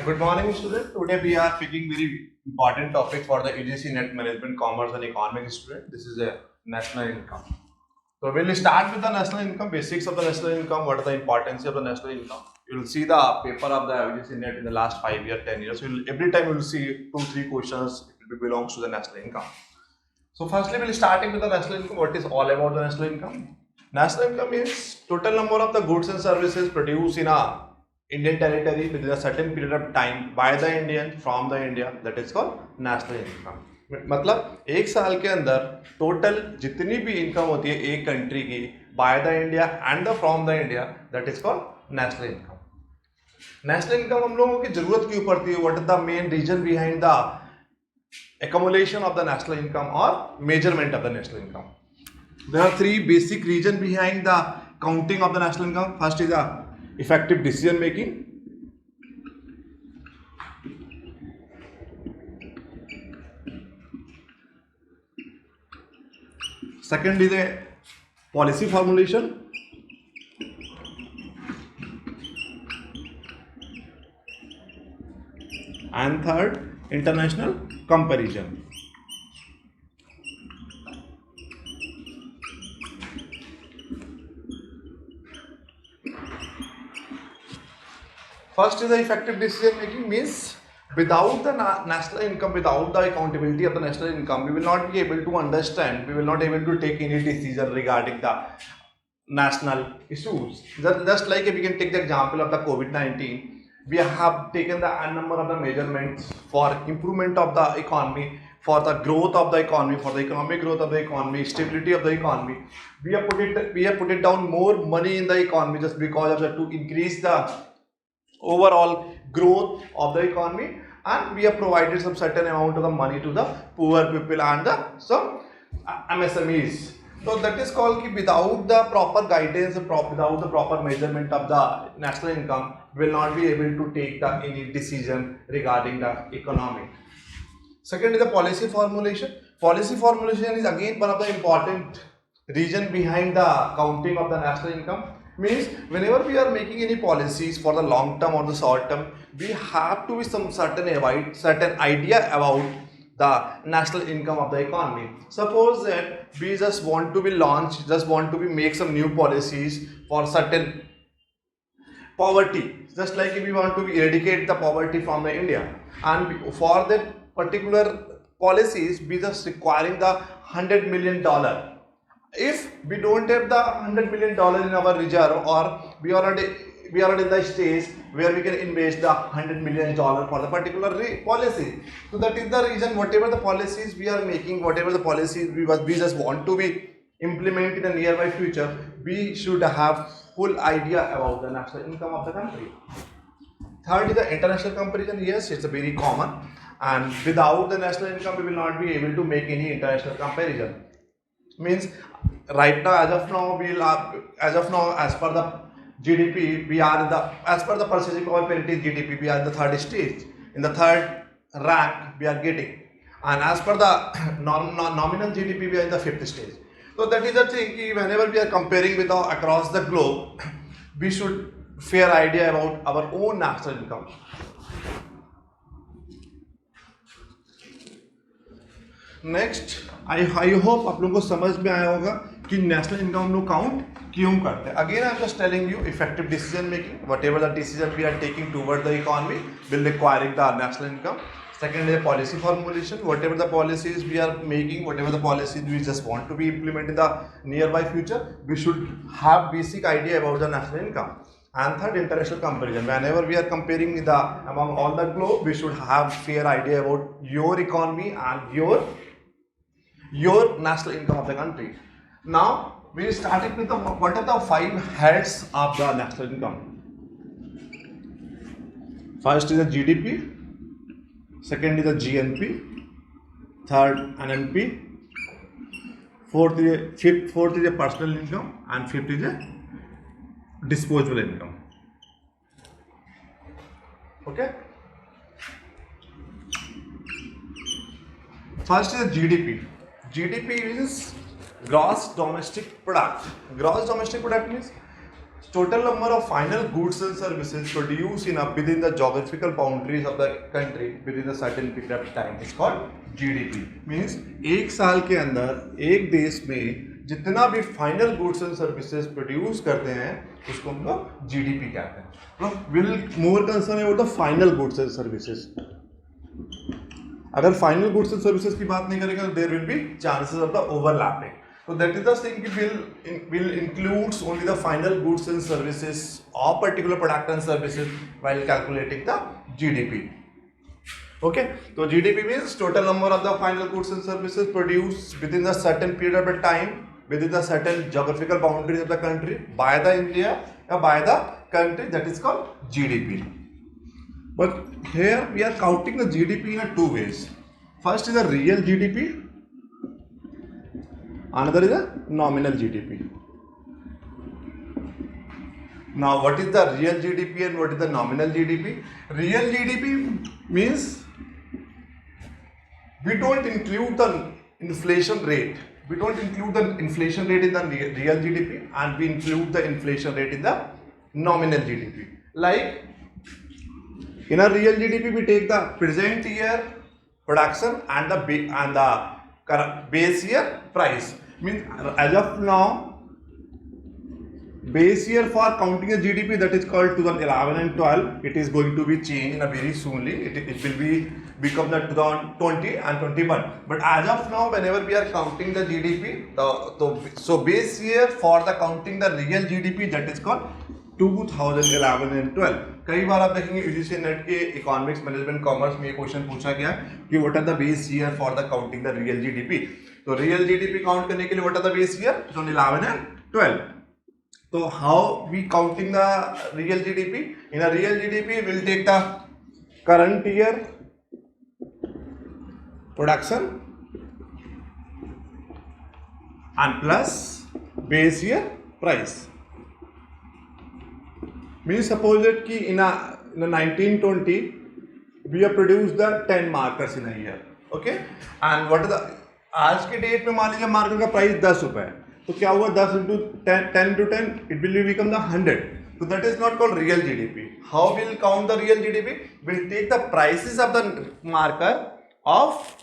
Good morning, student. Today we are picking very important topic for the UGC Net Management, Commerce and Economics student. This is a national income. So we'll start with the national income, basics of the national income, what are the importance of the national income. You will see the paper of the UGC Net in the last 5 years, 10 years. Every time you will see 2-3 questions, it belongs to the national income. So firstly, we'll starting with the national income. What is all about the national income? National income is total number of the goods and services produced in a Indian territory within a certain period of time by the Indian from the India, that is called national income. मतलब एक साल के अंदर total जितनी भी income होती है एक कंट्री की by the India and the from the India, that is called national income. National income हम लोगों की जरूरत क्यों पड़ती है? What is the main reason behind the accumulation of the national income or measurement of the national income? There are three basic reasons behind the counting of the national income. First is the effective decision making. Second is a policy formulation. And third, international comparison. First is the effective decision making, means without the national income, without the accountability of the national income, we will not be able to understand, we will not able to take any decision regarding the national issues. Just like if we can take the example of the COVID-19, we have taken the n number of the measurements for improvement of the economy, for the growth of the economy, for the economic growth of the economy, stability of the economy. We have put it down more money in the economy just because of that, to increase the overall growth of the economy, and we have provided some certain amount of the money to the poor people and some MSMEs. So that is called कि without the proper guidance, without the proper measurement of the national income, will not be able to take the any decision regarding the economy. Second is the policy formulation. Policy formulation is again one of the important reason behind the counting of the national income. Means whenever we are making any policies for the long term or the short term, we have to be some certain idea about the national income of the economy. Suppose that we just want to be launched, just want to be make some new policies for certain poverty, just like if we want to eradicate the poverty from the India, and for that particular policies we just requiring the $100 million. If we don't have the $100 million in our reserve, or we are in the stage where we can invest the $100 million for the particular policy. So that is the reason whatever the policies we are making, whatever the policies we just want to be implement in a nearby future, we should have full idea about the national income of the country. Third is the international comparison. Yes, it's a very common, and without the national income we will not be able to make any international comparison. Means right now, as of now, as per the GDP, we are in the, as per the purchasing power parity GDP, we are in the third stage. In the third rank we are getting, and as per the nominal GDP we are in the fifth stage. So that is the thing, whenever we are comparing with across the globe, we should fair idea about our own national income. Next I hope आप लोगों को समझ में आया होगा कि national income हम लोग काउंट क्यों करते हैं. Again I am just telling you, effective decision making, whatever the decision we are taking toward the economy will requiring the national income. Second is policy formulation. Whatever the policies we are making, whatever the policies we just want to be implemented in the nearby future, we should have basic idea about the national income. And third, international comparison. Whenever we are comparing the among all the globe, we should have fair idea about your economy and your national income of the country. Now we started with the what are the 5 heads of the national income. First is the GDP, second is the GNP, third NNP, fourth is a personal income, and fifth is a disposable income. Okay. First is the GDP. GDP is gross domestic product. Gross domestic product means total number of final goods and services produced within the geographical boundaries of the country within a certain period of time is called GDP. Means एक साल के अंदर एक देश में जितना भी final goods and services produce करते हैं उसको हम लोग जीडीपी कहते हैं. Will more concern about the final goods and services. अगर फाइनल गुड्स एंड सर्विसेज की बात नहीं करेंगे तो there will be chances of the overlapping. So that is the thing will includes only the final goods and services or particular product and services while calculating the GDP. Okay, so GDP means total number of the final goods and services produced within a certain period of time within the certain geographical boundaries of the country by the India or by the country, that is called GDP. But here we are counting the GDP in two ways. First is the real GDP. Another is a nominal GDP. Now, what is the real GDP and what is the nominal GDP? Real GDP means we don't include the inflation rate. We don't include the inflation rate in the real GDP and we include the inflation rate in the nominal GDP. Like in a real GDP, we take the present year production and the base year price. Means as of now, base year for counting the GDP, that is called 2011 and 12. It is going to be changed in a very soonly. It will become the 2020 and 21. But as of now, whenever we are counting the GDP, so base year for the counting the real GDP, that is called 2011 and 12. कई बार आप देखेंगे UGC NET के economics management commerce में ये question पूछा गया कि what are the base year for the counting the real GDP. तो रियल जीडीपी काउंट करने के लिए what are the base year 2011 and 12. तो how we counting the real GDP? In a real GDP will take the current year production and plus base year price. Means suppose that ki in a 1920 we have produced the 10 markers in a year. Okay, and what is the आज के date में मान लीजिए marker का price 10 रुपए है, तो क्या हुआ 10 into 10 to 10 it will become the 100. So that is not called real GDP. How will count the real GDP? We'll take the prices of the marker of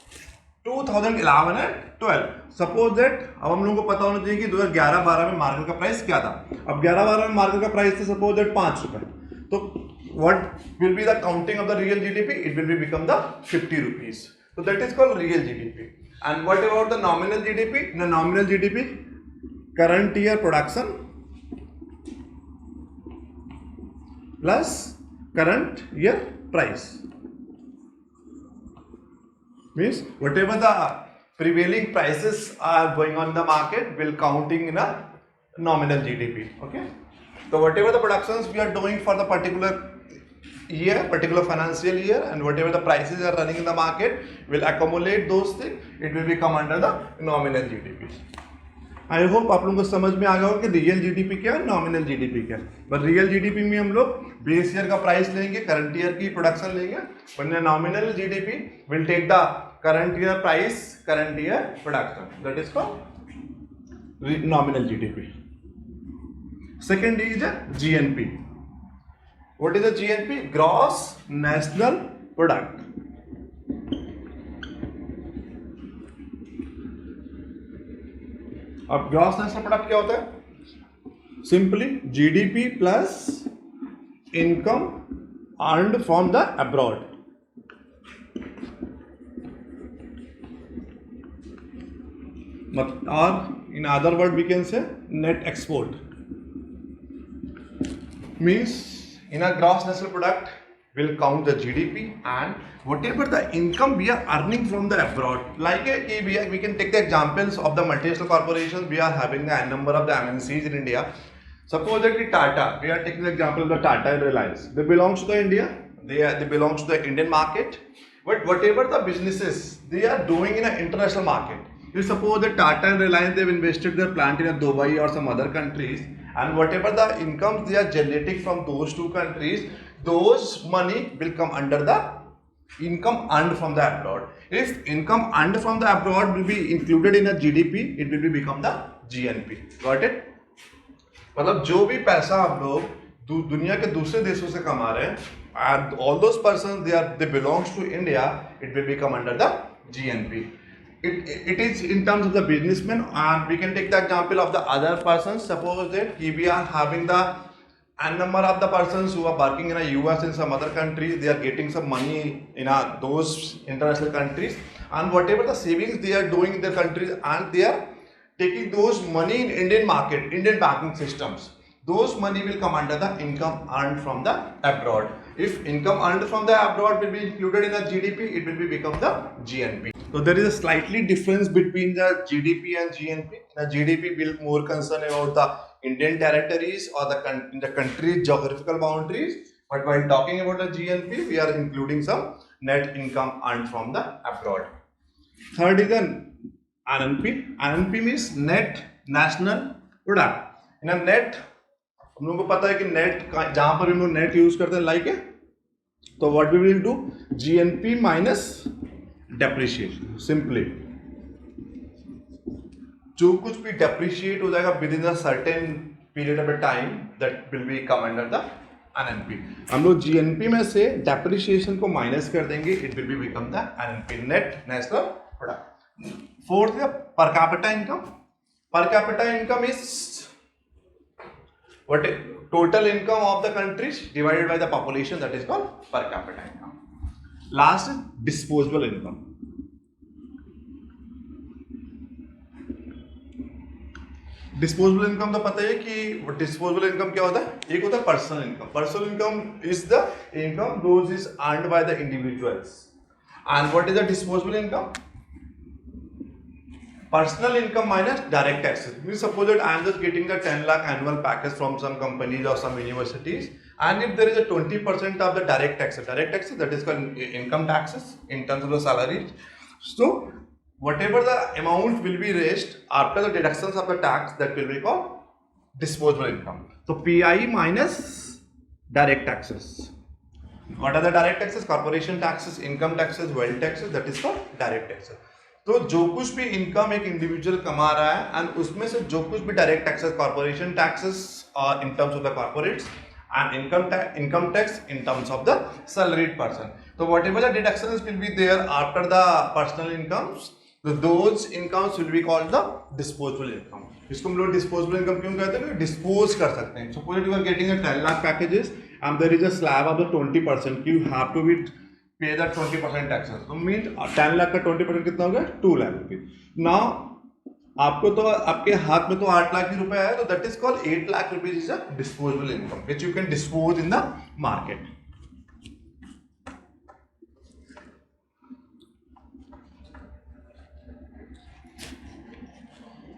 2011 and 12. Suppose that अब हम लोगों को पता होना चाहिए कि 2011-12 में मार्कर का प्राइस क्या था. अब 11-12 में मार्कर का प्राइस था सपोज दैट 5 रुपए. तो what will be the counting of the real GDP? It will be become the 50 rupees. So that is called real GDP. And what about the nominal GDP? The nominal GDP, current year production plus current year price. Means whatever the prevailing prices are going on in the market will counting in a nominal GDP. Okay. So whatever the productions we are doing for the particular year, particular financial year, and whatever the prices are running in the market will accumulate those things. It will become under the nominal GDP. I hope आप लोगों को समझ में आ गया होगा कि real GDP क्या है, नॉमिनल जीडीपी क्या है. पर रियल जीडीपी में हम लोग बेस ईयर का प्राइस लेंगे, करंट ईयर की प्रोडक्शन लेंगे. वरना nominal GDP will take the current year price, current year production. That is called nominal GDP. Second is GNP. What is the GNP? Gross national product. अब gross national product क्या होता है? Simply GDP plus income earned from the abroad. और in other word we can say net export. Means in a gross national product will count the GDP and whatever the income we are earning from the abroad. Like we can take the examples of the multinational corporations. We are having the number of the MNCs in India. Suppose that Tata, we are taking the example of the Tata and Reliance. They belong to the India. They belong to the Indian market. But whatever the businesses they are doing in an international market. You suppose that Tata and Reliance, they've invested their plant in Dubai or some other countries, and whatever the incomes they are generating from those two countries, those money will come under the income earned from the abroad. If income earned from the abroad will be included in a GDP, it will become the GNP. Got it? मतलब जो भी पैसा हम लोग दुनिया के दूसरे देशों से कमा रहे हैं, and all those persons they belongs to India, it will become under the GNP. It is in terms of the businessman, and we can take the example of the other persons. Suppose that we are having the n number of the persons who are working in a US, in some other countries, they are getting some money in those international countries, and whatever the savings they are doing in their countries, and they are taking those money in Indian market, Indian banking systems. Those money will come under the income earned from the abroad. If income earned from the abroad will be included in the GDP, it will be become the GNP. So there is a slightly difference between the GDP and GNP. The GDP will more concern about the Indian territories or the country's geographical boundaries. But while talking about the GNP, we are including some net income earned from the abroad. Third is an NNP. NNP means net national product. In a net, हम लोगों को पता है कि net जहां पर हम लोग नेट यूज करते हैं लाइक है, तो what we will do, GNP minus depreciation. Simply जो कुछ भी डेप्रिशिएट हो जाएगा within a certain period of time, that will be come under the NNP. हम लोग जीएनपी में से डेप्रिशिएशन को माइनस कर देंगे, it will be become the NNP, net national product. Fourth है per capita income. Per capita income is what is total income of the countries divided by the population, that is called per capita income. Last is disposable income. Disposable income तो पता है कि disposable income क्या होता है. एक होता है personal income. Personal income is the income those is earned by the individuals. And what is the disposable income? Personal income minus direct taxes. We suppose that I am just getting the 10 lakh annual package from some companies or some universities, and if there is a 20% of the direct taxes that is called income taxes in terms of the salaries. So whatever the amount will be raised after the deductions of the tax, that will be called disposable income. So PI minus direct taxes. What are the direct taxes? Corporation taxes, income taxes, wealth taxes, that is called direct taxes. तो जो कुछ भी income एक individual कमा रहा है and उसमें से जो कुछ भी direct taxes, corporation taxes in terms of the corporates and income tax in terms of the salaried person. तो whatever the deductions will be there after the personal incomes, those incomes will be called the disposable income. इसको हम लोग disposable income क्यों कहते हैं? Dispose कर सकते हैं. Suppose you are getting a 10 lakh packages and there is a slab of the 20%, you have to be pay that 20% taxes. So means 10 lakh का 20% कितना हो गया? 2 लाख रुपए. नाउ आपको तो आपके हाथ में तो 8 लाख ही रुपए आया, तो that is called 8 lakh rupees is a disposable income which you can dispose in the market.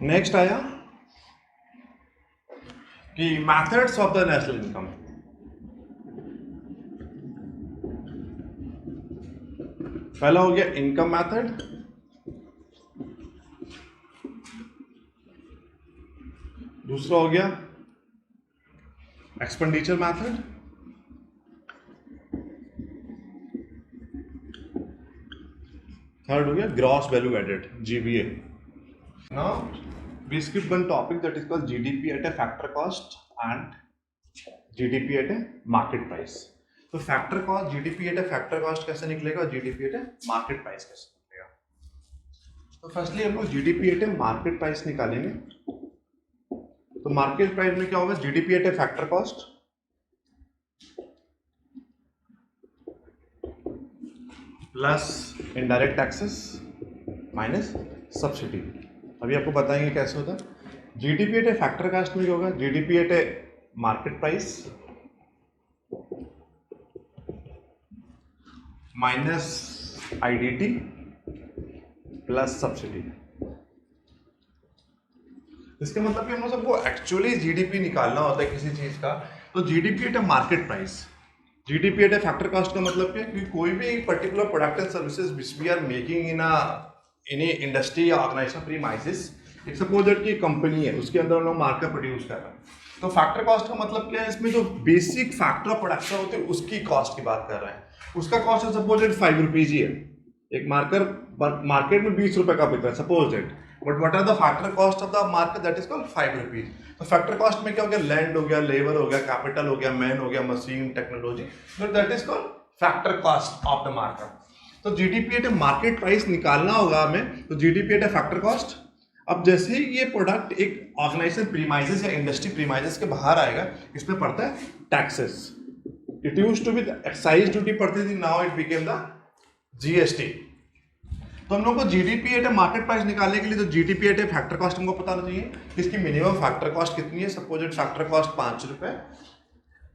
Next आया कि methods of the national income. पहला हो गया इनकम मेथड, दूसरा हो गया एक्सपेंडिचर मेथड, थर्ड हो गया gross value added, GVA. Now we skip one topic that is called GDP at a factor cost and GDP at a market price. तो factor cost, GDP at a factor cost कैसे निकलेगा और GDP at a market price कैसे निकलेगा? तो firstly हम लोग GDP at a market price निकालेंगे. तो मार्केट प्राइस में क्या होगा? GDP at a factor cost plus indirect taxes minus subsidy. अभी आपको बताएंगे कैसे होता है. GDP at a factor cost में क्या होगा? GDP at a market price minus IDT plus subsidy. इसके मतलब कि हम लोग सबको एक्चुअली जीडीपी निकालना होता है किसी चीज का, तो GDP at a market price, GDP at a factor cost का मतलब क्या है कि कोई भी particular product and services which we are making in a industry या ऑर्गेनाइजेशन प्रीमाइसिस. एक सपोज दैट की कंपनी है, उसके अंदर हम लोग मार्केट प्रोड्यूस कर रहे हैं. तो फैक्टर कॉस्ट का मतलब क्या है? इसमें जो बेसिक फैक्टर ऑफ प्रोडक्शन होते हैं उसकी कॉस्ट की बात कर रहे हैं. उसका कॉस्ट सपोज 5 रुपीज ही है. एक मार्कर मार्केट में 20 रुपए का बिक रहा है, suppose that, but what are the factor cost of the market, that is called 5 rupees. तो फैक्टर कॉस्ट में क्या हो गया, लैंड हो गया, लेबर हो गया, कैपिटल हो गया, मैन हो गया, मशीन, टेक्नोलॉजी, तो that is called factor cost of the market. तो जीडीपी एट मार्केट प्राइस निकालना होगा हमें, तो जीडीपी एट फैक्टर कॉस्ट। अब जैसे ही ये प्रोडक्ट एक ऑर्गेनाइजेशन प्रीमाइसेस या इंडस्ट्री प्रीमाइसेस के बाहर आएगा, इसमें पड़ता है taxes. It used to be excise duty पड़ती थी, now it became the GST. तो हम लोग को जीडीपी एट मार्केट प्राइस निकालने के लिए तो जीडीपी एट फैक्टर कॉस्ट हमको पता होना चाहिए, इसकी मिनिमम फैक्टर कॉस्ट कितनी है। सपोज इट फैक्टर कॉस्ट 5 रुपए।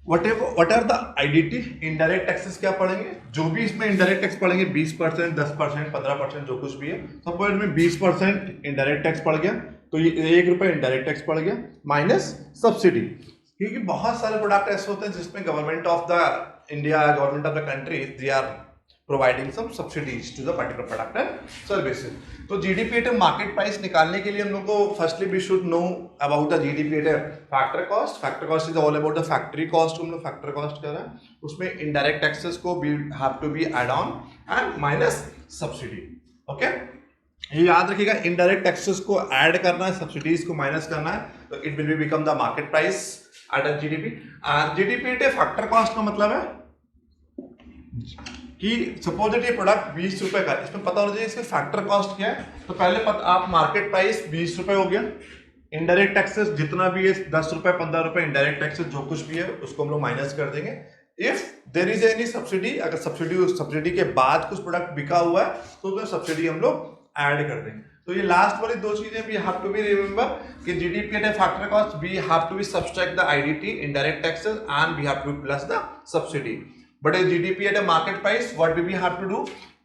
What are the IDT, indirect taxes क्या पड़ेंगे, जो भी इसमें इनडायरेक्ट टैक्स पड़ेंगे 20%, 10%, 15%, जो कुछ भी है। सपोज में 20% इनडायरेक्ट टैक्स पड़ गया, तो ये 1 रुपये इनडायरेक्ट टैक्स पड़ गया, माइनस सब्सिडी। क्योंकि बहुत सारे प्रोडक्ट ऐसे होते हैं जिसमें government of the India, government of the country, they are providing some subsidies to the particular product and services. तो GDP at market price निकालने के लिए हम लोग को firstly we should know about the GDP at factor cost. Factor cost is all about the factory cost, हम लोग factor cost कर रहे हैं, उसमें indirect taxes को we have to be add on and minus subsidy. Okay? ये याद रखिएगा, indirect taxes को add करना है, subsidies को minus करना है, तो it will become the market price at a GDP. GDP at factor cost का मतलब है कि सपोज ये प्रोडक्ट 20 रुपए का, इसमें पता होना चाहिए इसके फैक्टर कॉस्ट क्या है। तो पहले आप मार्केट प्राइस 20 रुपए हो गया, इनडायरेक्ट टैक्सेस जितना भी है 10 रुपए 15 रुपए इनडायरेक्ट टैक्सेस जो कुछ भी है उसको हम लोग माइनस कर देंगे। If there is any subsidy, अगर सब्सिडी के बाद कुछ प्रोडक्ट बिका हुआ है तो उसमें सब्सिडी हम लोग ऐड कर देंगे। तो ये लास्ट वाली दो चीजें भी हैव टू बी रिमेंबर कि GDP at factor cost we have to be subtract the IDT, indirect taxes, and we have to plus the subsidy. But a GDP at a market price what we have to do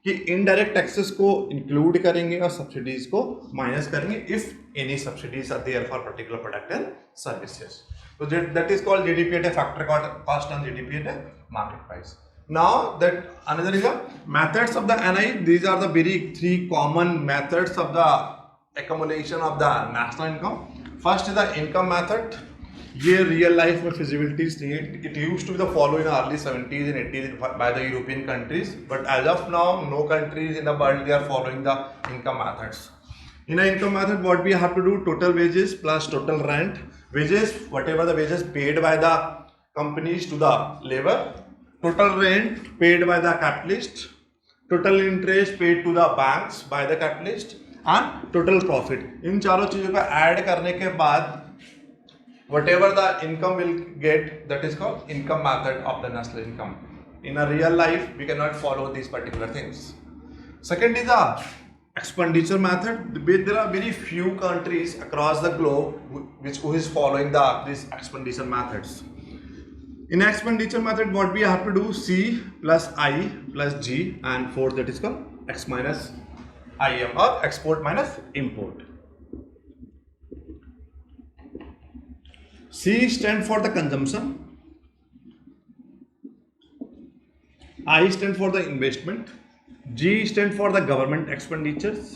कि indirect taxes को include करेंगे और subsidies को minus करेंगे if any subsidies are there for particular product and services. तो that is called GDP at a factor cost and GDP at a market price. Now that another is the methods of the NI, these are the very 3 common methods of the accumulation of the national income. First is the income method. ये real life में feasibilities नहीं है, it used to be the follow in early 70s and 80s by the European countries, but as of now no countries in the world they are following the income methods. In an income method what we have to do, total wages plus total rent, wages whatever the wages paid by the companies to the labor, total rent paid by the capitalist, total interest paid to the banks by the capitalist, and total profit। इन चारों चीजों का add करने के बाद whatever the income will get, that is called income method of the national income. In a real life we cannot follow these particular things. Second is the expenditure method. There are very few countries across the globe who is following these expenditure methods. In expenditure method what we have to do, C plus I plus G, and fourth that is called X minus IM or export minus import. C stand for the consumption, I stand for the investment, G stand for the government expenditures.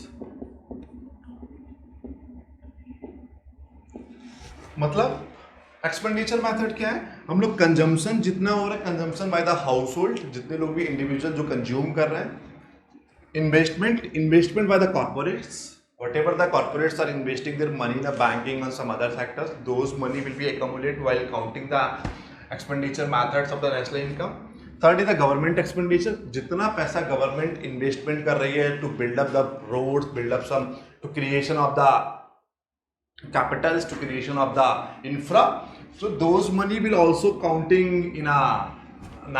मतलब expenditure method क्या है, हम लोग consumption जितना हो रहा है, consumption by the house hold, जितने लोग भी इंडिविजुअल जो कंज्यूम कर रहे हैं, investment by the corporates, whatever the corporates are investing their money in the banking and some other sectors, those money will be accumulated while counting the expenditure methods of the national income. Third is the government expenditure, जितना पैसा government investment कर रही है to build up the roads, build up some to creation of the capitals, to creation of the infra, so those money will also counting in a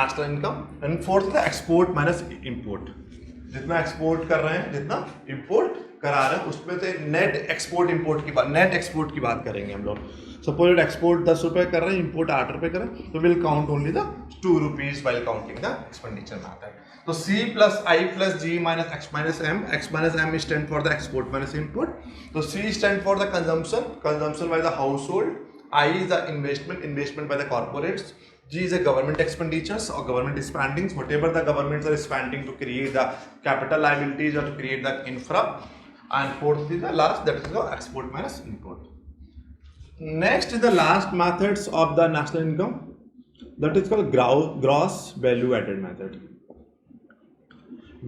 national income. And fourth is the export minus import, जितना export कर रहे हैं, जितना import करा रहे हैं, उसमें से नेट एक्सपोर्ट इंपोर्ट की बात, नेट एक्सपोर्ट की बात करेंगे हम लोग। सपोज एक्सपोर्ट 10 रुपये कर रहे हैं, इंपोर्ट 8 रुपये कर रहे हैं, तो will count only the 2 rupees while counting the expenditure method. तो C plus I plus G minus X minus M, X minus M stand for the export minus import. तो C stand for the consumption by the household, I is the investment by the corporates, G is a government expenditures or government spendings, whatever the governments are spending to create the capital liabilities or to create the infra, and fourth is the last, that is the export minus import. Next is the last methods of the national income, that is called gross value added method.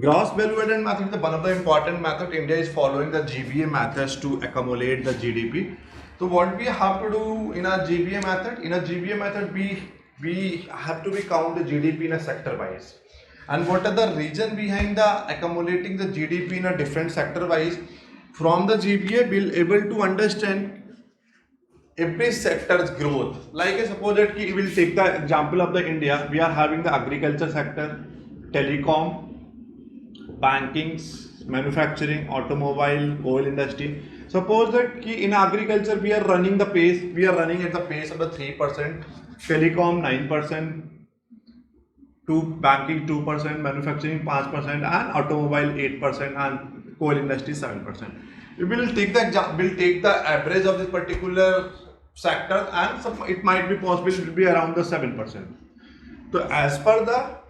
Gross value added method is one of the important method. India is following the GVA methods to accumulate the GDP. So what we have to do in a GVA method? In a GVA method, we have to be count the GDP in a sector wise. And what are the reason behind the accumulating the GDP in a different sector wise? From the GVA, we'll able to understand every sector's growth. Like suppose that we will take the example of the India. We are having the agriculture sector, telecom, banking, manufacturing, automobile, oil industry. Suppose that in agriculture we are running the pace, we are running at the pace of the 3%, telecom 9%, to banking 2%, manufacturing 5%, and automobile 8%, and coal industry 7%. We will take the average of this particular sector, and it might be possible to be around the 7%. So as per the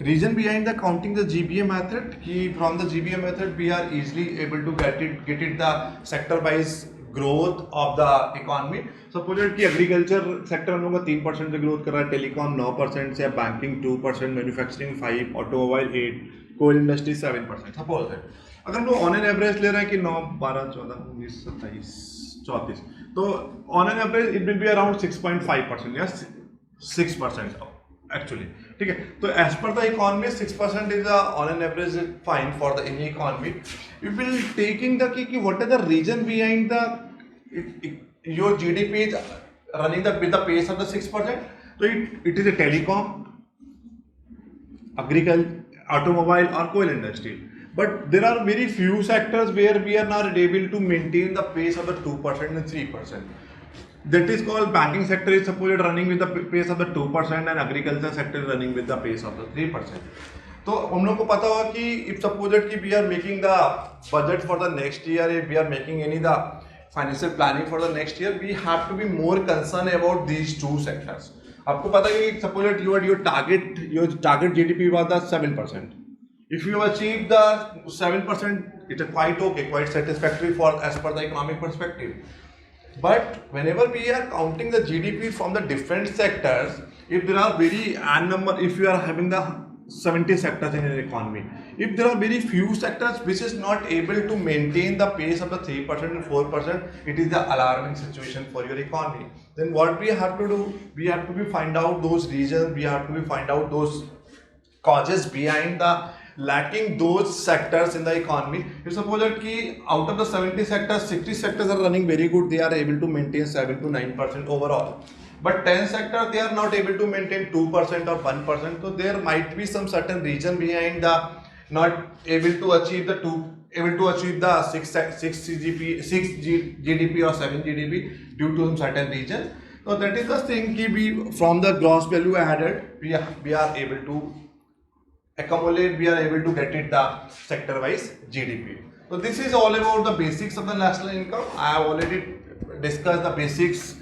reason behind the counting the GBA method, from the GBA method we are easily able to get it the sector wise growth of the economy. Suppose that agriculture sector हम लोग 3% से growth कर रहा है, telecom 9% से, banking 2%, manufacturing 5%, automobile 8%, coal industry 7%. Suppose that अगर हम लोग on an average ले रहे हैं कि 9, 12, 14, 19, 27, 34, तो on an average it will be around 6.5% या 6% actually. ठीक है, तो as per the economy 6% is on an average fine for the any economy. We will taking the कि what are the reason behind the your GDP is running with the pace of the 6%. So it is a telecom, agriculture, automobile or coal industry. But there are very few sectors where we are not able to maintain the pace of the 2% and 3%. That is called banking sector is supposed running with the pace of the 2% and agriculture sector is running with the pace of the 3%. तो हम लोग को पता होगा कि if supposed कि we are making the budget for the next year, if we are making any the financial planning for the next year, we have to be more concerned about these two sectors. आपको पता है कि suppose your target GDP was the 7%. If you achieve the 7%, it's quite okay, quite satisfactory for as per the economic perspective. But whenever we are counting the GDP from the different sectors, if there are if you are having the 70 sectors in an economy, if there are very few sectors which is not able to maintain the pace of the 3% and 4%, it is the alarming situation for your economy. Then what we have to do, we have to find out those reasons, we have to find out those causes behind the lacking those sectors in the economy. If suppose that out of the 70 sectors, 60 sectors are running very good, they are able to maintain 7 to 9% overall. But 10 sectors, they are not able to maintain 2% or 1%. So there might be some certain reason behind the not able to achieve the 6 GDP or 7 GDP due to some certain reason. So that is the thing we from the gross value added we are able to accumulate, we are able to get it the sector wise GDP. So this is all about the basics of the national income. I have already discussed the basics,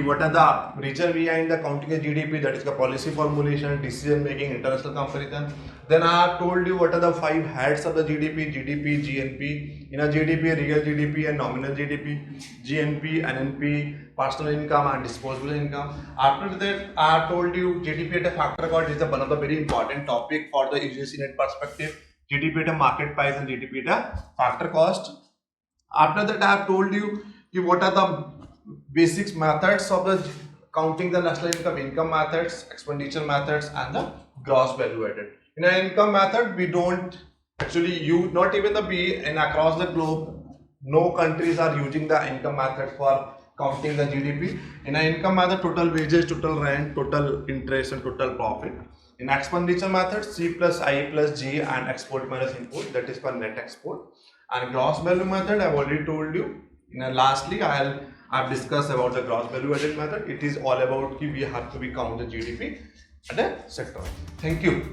what are the reason behind the counting of GDP, that is the policy formulation, decision making, international comparison. Then I have told you what are the 5 heads of the GDP, GNP. In a GDP, real GDP and nominal GDP, GNP, NNP, personal income and disposable income. After that, I have told you GDP at a factor cost is one of the very important topic for the UGC net perspective. GDP at a market price and GDP at a factor cost. After that, I have told you what are the basics methods of the counting the national income methods, expenditure methods, and the gross value added. In an income method, we don't actually use, not even the B, and across the globe, no countries are using the income method for counting the GDP. In an income method, total wages, total rent, total interest, and total profit. In expenditure method, C plus I plus G and export minus import, that is called net export. And gross value method, I've already told you. Lastly, I've discussed about the gross value added method. It is all about we have to count the GDP at a sector. Thank you.